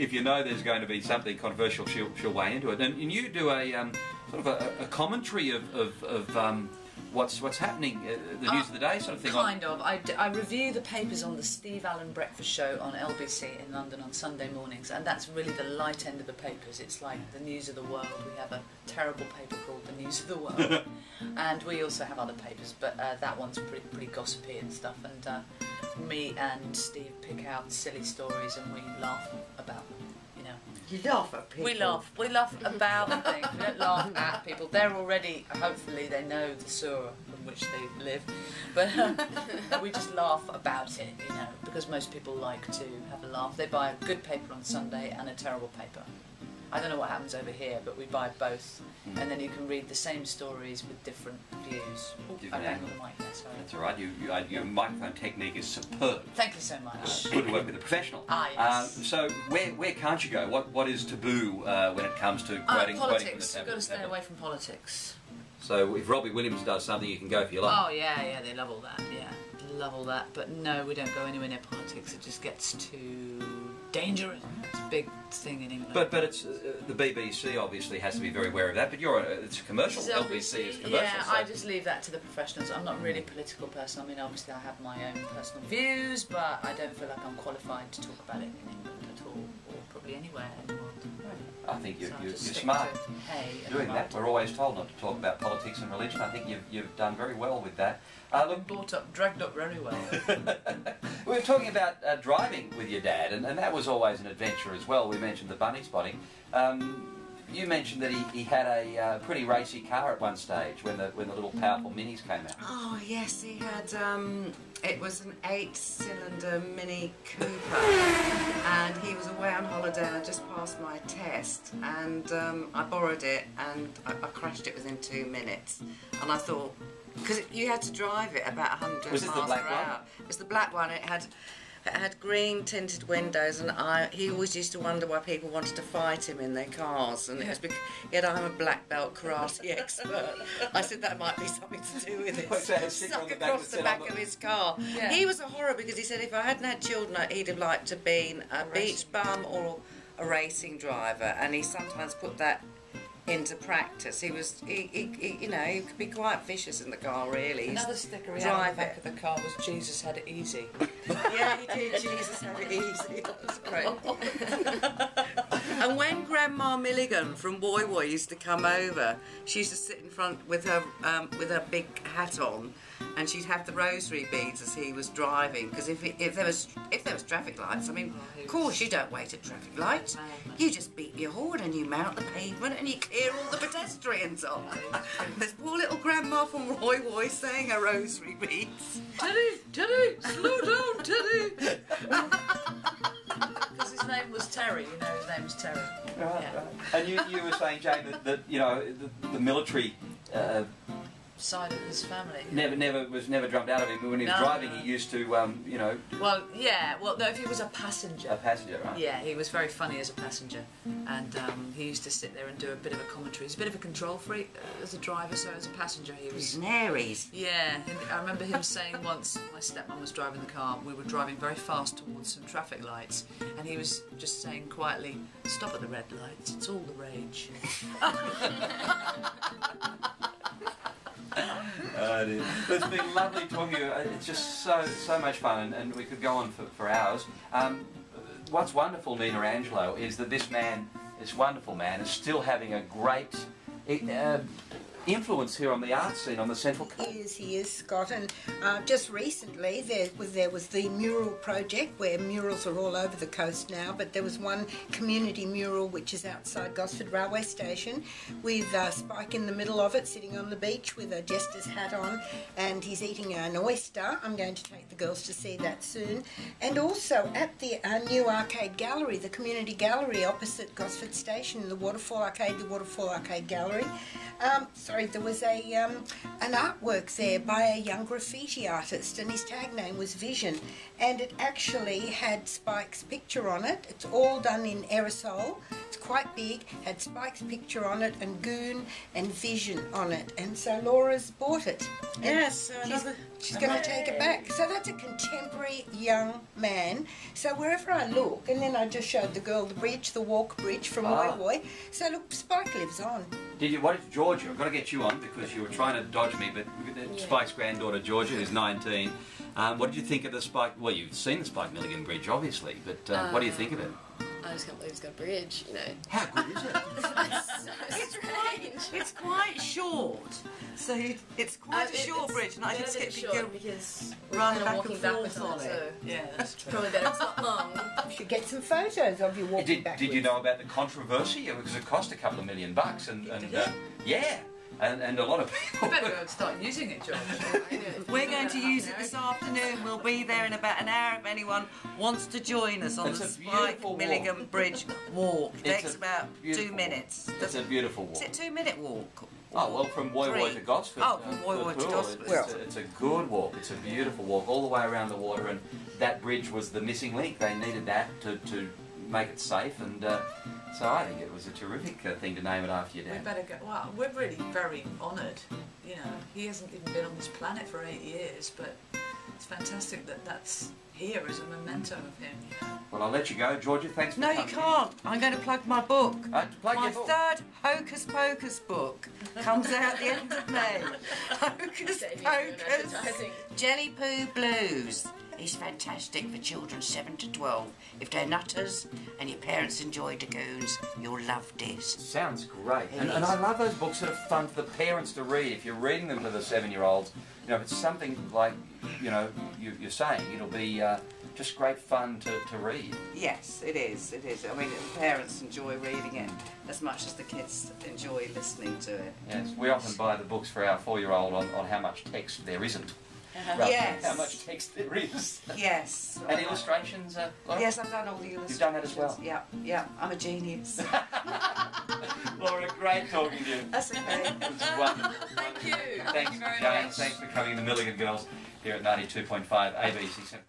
if you know there's going to be something controversial, she'll weigh into it. And you do a sort of a commentary of what's happening, the news of the day sort of thing. Kind of. I review the papers on the Steve Allen Breakfast Show on LBC in London on Sunday mornings, and that's really the light end of the papers. It's like the news of the world. We have a terrible paper called the News of the World, and we also have other papers, but that one's pretty gossipy and stuff. And me and Steve pick out silly stories and we laugh about them. You laugh at people. We laugh about things. We don't laugh at people. They're already, hopefully they know the sewer from which they live, but we just laugh about it, because most people like to have a laugh. They buy a good paper on Sunday and a terrible paper. I don't know what happens over here, but we buy both, and then you can read the same stories with different views. Different angles. That's all right. Your microphone technique is superb. Thank you so much. Good to work with a professional. Yes. So where can't you go? What is taboo when it comes to quoting politics. from the You've got to stay away from politics. So if Robbie Williams does something, you can go for your life. Oh yeah, they love all that. Yeah, love all that. But no, we don't go anywhere near politics. It just gets too dangerous. It's a big thing in England. But it's the BBC obviously has to be very aware of that. But it's a commercial. LBC is commercial. Yeah, so I just leave that to the professionals. I'm not really a political person. I mean, obviously I have my own personal views, but I don't feel like I'm qualified to talk about it in England at all, or probably anywhere in the world. I think you're smart doing that. We're always told not to talk about politics and religion. I think you've done very well with that. Dragged up very well. We were talking about driving with your dad, and that was always an adventure as well. We mentioned the bunny spotting. You mentioned that he had a pretty racy car at one stage when the little powerful minis came out. Oh yes, he had. It was an 8-cylinder Mini Cooper, and he was away on holiday. And I just passed my test, and I borrowed it, and I crashed it within 2 minutes. And I thought, because you had to drive it about 100 miles per hour. Was this the black one? It was the black one. It had green tinted windows, and he always used to wonder why people wanted to fight him in their cars, and it was because I'm a black belt karate expert. I said that might be something to do with it. Stuck across the back of his car. Yeah. He was a horror because he said if I hadn't had children, he'd have liked to been a beach bum or a racing driver, and he sometimes put that into practice. He could be quite vicious in the car, really. Another sticker he had on the back of the car was Jesus had it easy. Yeah, he did. Jesus had it easy. That was great. And when Grandma Milligan from Woy Woy used to come over, she used to sit in front with her big hat on, and she'd have the rosary beads as he was driving. Because if there was traffic lights, I mean, of course you don't wait at traffic lights. You just beat your horn and you mount the pavement and you clear all the pedestrians off. There's poor little Grandma from Woy Woy saying her rosary beads. Teddy, slow down, Teddy. Because his name was Terry, his name was Terry. Right, yeah. Right. And you were saying, Jane, that the military side of his family was never drummed out of him. When he was driving, he used to Well, yeah. Well, no, if he was a passenger. A passenger, right? Yeah, he was very funny as a passenger, and he used to sit there and do a bit of a commentary. He's a bit of a control freak as a driver, so as a passenger he was. He's an Aries. Yeah, I remember him saying once. My stepmom was driving the car. We were driving very fast towards some traffic lights, and he was just saying quietly, "Stop at the red lights. It's all the rage." It's been lovely talking to you. It's just so much fun, and we could go on for hours. What's wonderful, Nina Angelo, is that this wonderful man, is still having a great influence here on the art scene on the Central Coast. He is, Scott, and just recently there was the mural project where murals are all over the coast now, but there was one community mural which is outside Gosford Railway Station with Spike in the middle of it, sitting on the beach with a jester's hat on, and he's eating an oyster. I'm going to take the girls to see that soon. And also at the new arcade gallery, the community gallery opposite Gosford Station, the Waterfall Arcade Gallery. There was an artwork there by a young graffiti artist, and his tag name was Vision, and it actually had Spike's picture on it. It's all done in aerosol, It's quite big, had Spike's picture on it and Goon and Vision on it. And so Laura's bought it. And Yes, so she's going to take it back. So that's a contemporary young man. So wherever I look, and then I just showed the girl the bridge, the walk bridge from Woi Woi. So look, Spike lives on. What did Georgia? I've got to get you on because you were trying to dodge me, but Spike's granddaughter Georgia, who's 19. What did you think of the Spike? Well, you've seen the Spike Milligan Bridge, obviously, but what do you think of it? I just can't believe it's got a bridge, you know. How good is it? It's strange. it's quite short. So it's quite a short bridge, and I just get to go because run we're back walking and backwards forth on so it. Yeah, that's true. probably better it's not long. You should get some photos of you walking backwards. Did you know about the controversy? Because it cost a couple of $1 million, yeah, and a lot of people. I better go and start using it, John. We're going to use it this afternoon. We'll be there in about an hour if anyone wants to join us on It's the a Spike beautiful Milligan walk. Bridge walk. It It's takes a about 2 beautiful minutes. It's a beautiful walk. Is it 2 minute walk? Oh, well, from Woi Woi to Gosford. Oh, from Woi Woi to Pool, Gosford. It's a good walk. It's a beautiful walk all the way around the water, and that bridge was the missing link. They needed that to make it safe, and so I think it was a terrific thing to name it after your We dad. better go. Well, we're really very honoured. You know, he hasn't even been on this planet for 8 years, but it's fantastic that that's here as a memento of him. You know. Well, I'll let you go, Georgia. Thanks for No, coming. you can't. I'm going to plug my book. Plug My your book. third Hocus Pocus book comes out at the end of May. Hocus Save you doing Pocus advertising. Jelly Poo Blues. It's fantastic for children 7 to 12. If they're nutters and your parents enjoy dragoons, you'll love this. Sounds great. It And is. I love those books that are fun for the parents to read. If you're reading them to the 7-year-olds, you know, if it's something like, you know, you're saying, it'll be just great fun to read. Yes, it is. It is. I mean, the parents enjoy reading it as much as the kids enjoy listening to it. Yes, we often buy the books for our 4-year-old on how much text there isn't. rather than Yes. how much text there is. Yes. And illustrations, Laura? Yes, I've done all the illustrations. You've done that as well? Yeah, yeah. I'm a genius. Laura, great talking to you. That's okay. It was wonderful. Thank you. Thanks, Thank you very Jane. much. Thanks for coming, the Milligan Girls, here at 92.5 ABC.